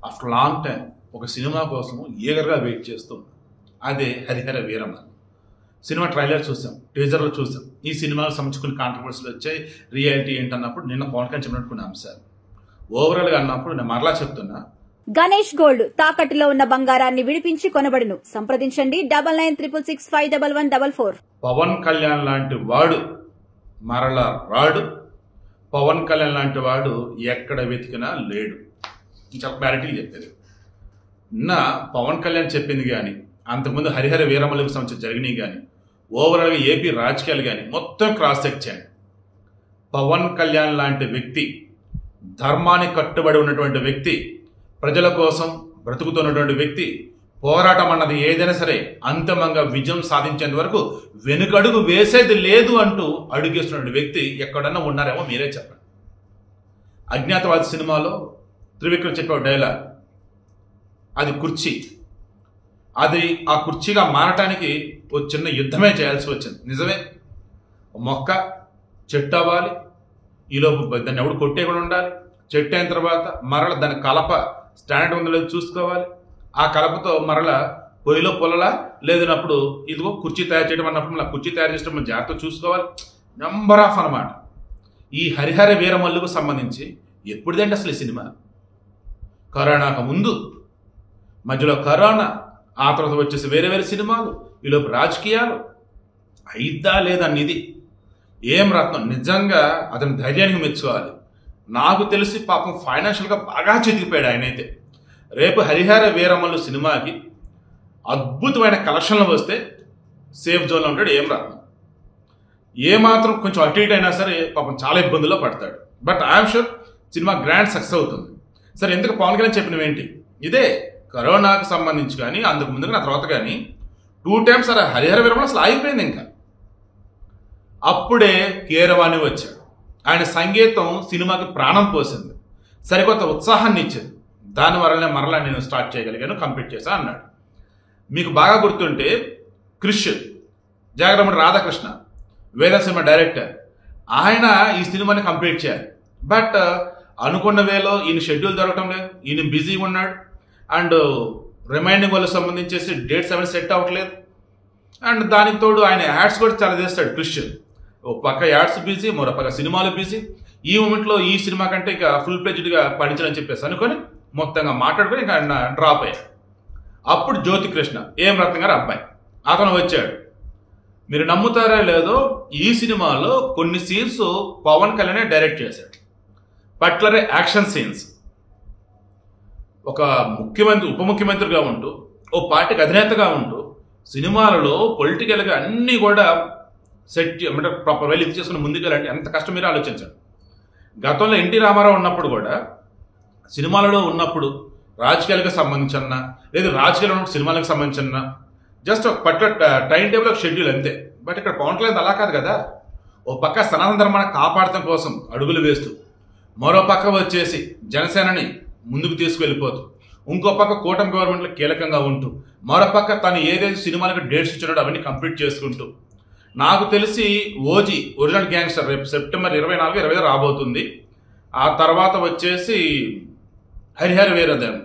After long time ఒక cinema కోసం ఈగర్గా wait చేస్తూ అదే హరిహర వీరమ్మ సినిమా ట్రైలర్ చూసాం, టీజర్లో చూసాం. ఈ సినిమాకు సంబంధించి కొన్ని కాంట్రవర్సీలు వచ్చాయి. రియాలిటీ ఏంటన్నప్పుడు నిన్న పవన్ కళ్యాణ్ చెప్పినట్టు అంశాలు ఓవరాల్గా అన్నప్పుడు నేను మరలా చెప్తున్నా, గణేష్ గోల్డ్ తాకట్టులో ఉన్న బంగారాన్ని విడిపించి కొనబడును. సంప్రదించండి 9966651144. పవన్ కళ్యాణ్ లాంటి వాడు మరలా రాడు. పవన్ కళ్యాణ్ లాంటి వాడు ఎక్కడ వెతికినా లేడు. చాలా క్లారిటీ చెప్పేది. నిన్న పవన్ కళ్యాణ్ చెప్పింది కానీ, అంతకుముందు హరిహర వీరమలకు సంబంధించి జరిగినాయి కానీ, ఓవరాల్గా ఏపీ రాజకీయాలు కానీ మొత్తం క్రాస్ చెక్ చేయండి. పవన్ కళ్యాణ్ లాంటి వ్యక్తి, ధర్మానికి కట్టుబడి ఉన్నటువంటి వ్యక్తి, ప్రజల కోసం బ్రతుకుతున్నటువంటి వ్యక్తి, పోరాటం అన్నది ఏదైనా సరే అంతిమంగా విజయం సాధించేంత వరకు వెనుకడుగు వేసేది లేదు అంటూ అడుగేస్తున్న వ్యక్తి ఎక్కడన్నా ఉన్నారేమో మీరే చెప్పండి. అజ్ఞాతవాది సినిమాలో త్రివిక్రమ్ చెప్పే డైలాగ్, అది కుర్చీ, అది ఆ కుర్చీగా మారటానికి ఓ చిన్న యుద్ధమే చేయాల్సి వచ్చింది. నిజమే, మొక్క చెట్టు అవ్వాలి, ఈలోపు దాన్ని ఎవడు కొట్టే కూడా ఉండాలి. చెట్టు అయిన తర్వాత మరల దాని కలప స్టాండర్డ్ ఉందో లేదో చూసుకోవాలి. ఆ కలపతో మరల పొయ్యిలో పొలలా లేదన్నప్పుడు ఇదిగో కుర్చీ తయారు చేయడం అన్నప్పుడు మళ్ళీ కుర్చీ తయారు చేసడం మనం జాగ్రత్త చూసుకోవాలి. నెంబర్ ఆఫ్ అన్నమాట. ఈ హరిహర వీరమల్లుకు సంబంధించి ఎప్పుడుదంటే అసలు ఈ సినిమా కరోనాకు ముందు, మధ్యలో కరోనా, ఆ తర్వాత వచ్చేసి వేరే వేరే సినిమాలు, ఈలోపు రాజకీయాలు అయిద్దా లేదన్నది ఏం రత్నం. నిజంగా అతని ధైర్యానికి మెచ్చుకోవాలి. నాకు తెలిసి పాపం ఫైనాన్షియల్గా బాగా చితికిపోయాడు ఆయనైతే. రేపు హరిహర వీరమల్లు సినిమాకి అద్భుతమైన కలెక్షన్లు వస్తే సేఫ్ జోన్లో ఉంటాడు ఏం రత్నం. ఏమాత్రం కొంచెం అటు ఇటు అయినా సరే పాపం చాలా ఇబ్బందుల్లో పడతాడు. But I'm sure cinema grand success అవుతుంది. సరే, ఎందుకు పవన్ కళ్యాణ్ చెప్పినవి ఏంటి? ఇదే కరోనాకు సంబంధించి కానీ, అందుకు ముందుగా నా తర్వాత కానీ 2 times అలా హరిహర వీరమల్లు అసలు ఆగిపోయింది. ఇంకా అప్పుడే కీరవాణి వచ్చాడు. ఆయన సంగీతం సినిమాకి ప్రాణం పోసింది, సరికొత్త ఉత్సాహాన్ని ఇచ్చింది. దానివల్లనే మరలా నేను స్టార్ట్ చేయగలిగాను, కంప్లీట్ చేశా అన్నాడు. మీకు బాగా గుర్తుంటే క్రిష్, జాగరముడి రాధాకృష్ణ, వేద సినిమా డైరెక్టర్, ఆయన ఈ సినిమాని కంప్లీట్ చేయాలి. బట్ అనుకున్న వేలో ఈయన షెడ్యూల్ దొరకటం లేదు, ఈయన బిజీగా ఉన్నాడు. అండ్ రిమైండింగ్ వాళ్ళకి సంబంధించేసి డేట్స్ అవన్నీ సెట్ అవ్వట్లేదు. అండ్ దానికి తోడు ఆయన యాడ్స్ కూడా చాలా చేస్తాడు క్రిష్. ఓ పక్క యాడ్స్ బిజీ, మరో పక్క సినిమాలు బిజీ. ఈ మూమెంట్లో ఈ సినిమా కంటే ఇక ఫుల్ ప్లెజ్డ్గా పండించాలని చెప్పేసి అనుకొని మొత్తంగా మాట్లాడుకొని ఇంకా ఆయన డ్రాప్ అయ్యాడు. అప్పుడు జ్యోతి కృష్ణ, ఏం రత్నం గారు అబ్బాయి, అతను వచ్చాడు. మీరు నమ్ముతారా లేదో, ఈ సినిమాలో కొన్ని సీన్స్ పవన్ కళ్యాణ్ డైరెక్ట్ చేశాడు. Particular action scenes. ఒక ముఖ్యమంత్రి, ఉప ముఖ్యమంత్రిగా ఉంటూ, ఓ పార్టీకి అధినేతగా ఉంటూ, సినిమాలలో పొలిటికల్గా అన్నీ కూడా సెట్ అంటే ప్రాపర్ వే లిఫ్ట్ చేసుకుని ముందుకెళ్ళండి. ఎంత కష్టం మీరు ఆలోచించండి. గతంలో ఎన్టీ రామారావు ఉన్నప్పుడు కూడా, సినిమాలలో ఉన్నప్పుడు రాజకీయాలకు సంబంధించిన లేదు, రాజకీయాలు ఉన్నప్పుడు సినిమాలకు సంబంధించిన జస్ట్ ఒక పర్టికులర్ టైం టేబుల్, ఒక షెడ్యూల్ అంతే. బట్ ఇక్కడ పవన్ కళ్యాణ్ అలా కాదు కదా. ఓ పక్క సనాతన ధర్మాన్ని కాపాడటం కోసం అడుగులు వేస్తూ, మరో పక్క వచ్చేసి జనసేనని ముందుకు తీసుకువెళ్ళిపోతూ, ఇంకో పక్క కూటమి గవర్నమెంట్లో కీలకంగా ఉంటూ, మరో పక్క తను ఏదైతే సినిమాలకు డేట్స్ ఇచ్చాడో అవన్నీ కంప్లీట్ చేసుకుంటూ, నాకు తెలిసి ఓజీ ఒరిజినల్ గ్యాంగ్స్టర్ రేపు సెప్టెంబర్ 24, 25 రాబోతుంది. ఆ తర్వాత వచ్చేసి హరిహర వీరదేవ్,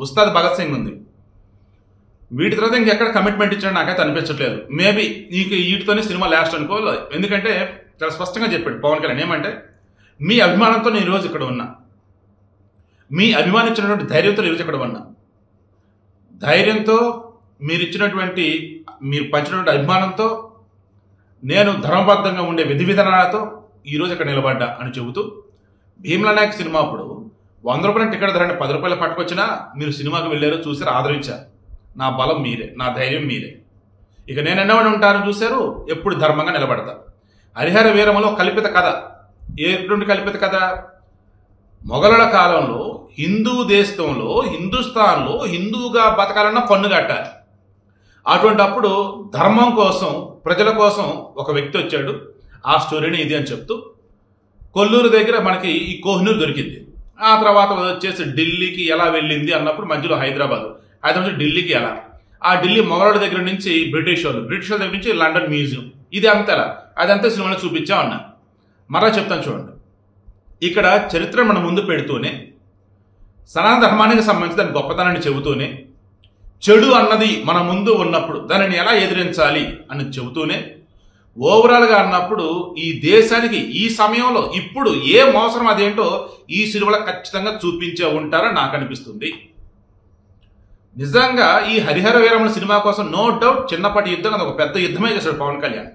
ఉస్తాద్ భగత్ సింగ్ ఉంది. వీటి తర్వాత ఇంకెక్కడ కమిట్మెంట్ ఇచ్చాడు నాకైతే అనిపించట్లేదు. మేబీ వీటితోనే సినిమా లాస్ట్ అనుకోవాలి. ఎందుకంటే చాలా స్పష్టంగా చెప్పాడు పవన్ కళ్యాణ్ ఏమంటే, మీ అభిమానంతో నేను ఈరోజు ఇక్కడ ఉన్నా, మీ అభిమానించినటువంటి ధైర్యంతో ఈరోజు ఇక్కడ ఉన్నా, ధైర్యంతో మీరు ఇచ్చినటువంటి, మీరు పంచినటువంటి అభిమానంతో, నేను ధర్మబద్ధంగా ఉండే విధి విధానాలతో ఈరోజు ఇక్కడ నిలబడ్డా అని చెబుతూ, భీమ్లా నాయక్ సినిమా అప్పుడు 100 రూపాయల టికెట్ ధరని 10 రూపాయలు పట్టుకొచ్చినా మీరు సినిమాకి వెళ్ళారు, చూసారు, ఆదరించారు. నా బలం మీరే, నా ధైర్యం మీరే. ఇక నేను ఎన్నవని ఉంటాను చూశారు, ఎప్పుడు ధర్మంగా నిలబడతా. హరిహర వీరమలో కల్పిత కథ. ఎటువంటి కల్పిత కథ? మొఘలుల కాలంలో హిందూ దేశంలో, హిందుస్థాన్లో హిందూగా బతకాలన్నా పన్ను కట్టాలి. అటువంటి అప్పుడు ధర్మం కోసం, ప్రజల కోసం ఒక వ్యక్తి వచ్చాడు. ఆ స్టోరీని ఇది అని చెప్తూ, కొల్లూరు దగ్గర మనకి ఈ కోహినూర్ దొరికింది. ఆ తర్వాత వచ్చేసి ఢిల్లీకి ఎలా వెళ్ళింది అన్నప్పుడు మధ్యలో హైదరాబాద్ నుంచి ఢిల్లీకి ఎలా, ఆ ఢిల్లీ మొఘలుల దగ్గర నుంచి బ్రిటిష్ వాళ్ళ దగ్గర నుంచి లండన్ మ్యూజియం, ఇది అంతలా అదంతా సినిమాలో చూపించా ఉన్నా. మరలా చెప్తాను చూడండి. ఇక్కడ చరిత్ర మన ముందు పెడుతూనే సనాతన ధర్మానికి సంబంధించి దాని గొప్పతనాన్ని చెబుతూనే, చెడు అన్నది మన ముందు ఉన్నప్పుడు దానిని ఎలా ఎదిరించాలి అని చెబుతూనే, ఓవరాల్గా అన్నప్పుడు ఈ దేశానికి ఈ సమయంలో ఇప్పుడు ఏం అవసరం అదేంటో ఈ సినిమాలో ఖచ్చితంగా చూపించే ఉంటారని నాకు అనిపిస్తుంది. నిజంగా ఈ హరిహర వీరమల సినిమా కోసం నో డౌట్ చిన్నప్పటి యుద్ధం అది ఒక పెద్ద యుద్ధమే చేశాడు పవన్ కళ్యాణ్.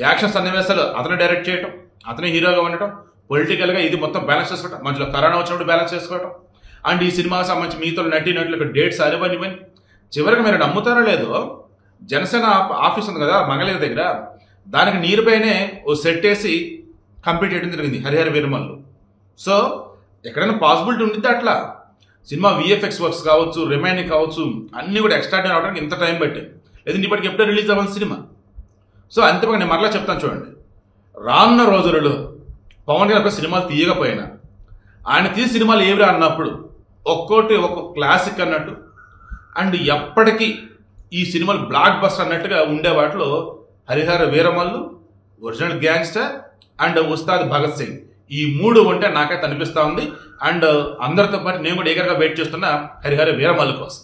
యాక్షన్ సన్నివేశాలు అతను డైరెక్ట్ చేయటం, అతనే హీరోగా ఉండటం, పొలిటికల్గా ఇది మొత్తం బ్యాలెన్స్ చేసుకోవటం, మధ్యలో కరోనా వచ్చినప్పుడు బ్యాలెన్స్ చేసుకోవటం, అండ్ ఈ సినిమాకి సంబంధించి మిగతా నటులకు డేట్స్ అనివని చివరికి మీరు నమ్ముతారో లేదో జనసేన ఆఫీస్ ఉంది కదా మంగళగిరి దగ్గర, దానికి నీరుపైనే ఓ సెట్ వేసి కంప్లీట్ చేయడం జరిగింది హరిహర వీరమల్లు. సో ఎక్కడైనా పాసిబిలిటీ ఉండిద్ది అట్లా. సినిమా విఎఫ్ఎక్స్ వర్క్స్ కావచ్చు, రిమైనింగ్ కావచ్చు, అన్నీ కూడా ఎక్స్ట్రాడినరీ అవడానికి ఇంత టైం పట్టింది. లేదంటే ఇప్పటికి ఎప్పుడో రిలీజ్ అవ్వాలి సినిమా. సో అంతేపాటు నేను మరలా చెప్తాను చూడండి, రానున్న రోజులలో పవన్ గారి ఒక సినిమాలు తీయకపోయినా ఆయన తీసి సినిమాలు ఏమిరా అన్నప్పుడు ఒక్కోటి ఒక్కొక్క క్లాసిక్ అన్నట్టు అండ్ ఎప్పటికీ ఈ సినిమాలు బ్లాక్ బస్టర్ అన్నట్టుగా ఉండే వాటిలో Harihara Veeramallu, original gangster and Ustaad Bhagat Singh ఈ 3 ఉంటే నాకైతే అనిపిస్తూ ఉంది. అండ్ అందరితో పాటు నేను కూడా ఏకరగా వెయిట్ చేస్తున్నా హరిహర వీరమల్లు కోసం.